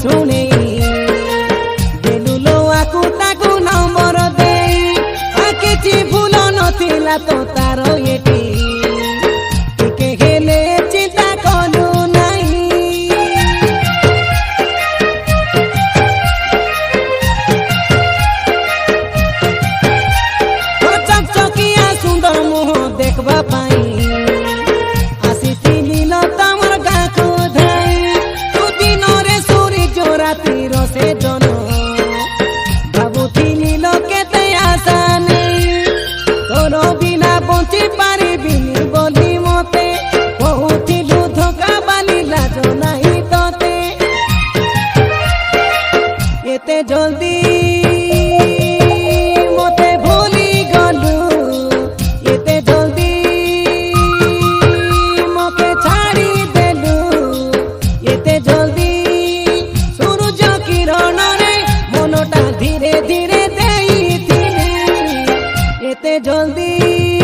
शुणी देलु लो आकु ताकु नंबर दे किछि भूल नथिला तो तार एटी टिके हेले चिंता कलु नाही चकचकिया सुंदर मुह देखबा पाई आसीथिली लो तमर गाको धाई तू दिन रे सूरी जोरा तीर से जन भाबुथिली लो केते आशा नहीं तोर बिना बंची पारिबिनी बोली मते बहुथिलु धोका बाली लाज नाही तते एते जल्दी मते भूली गलु एते जल्दी मके छाड़ी देलु एते जल्दी सूरज किरण रे मनटा धीरे धीरे देई एते जल्दी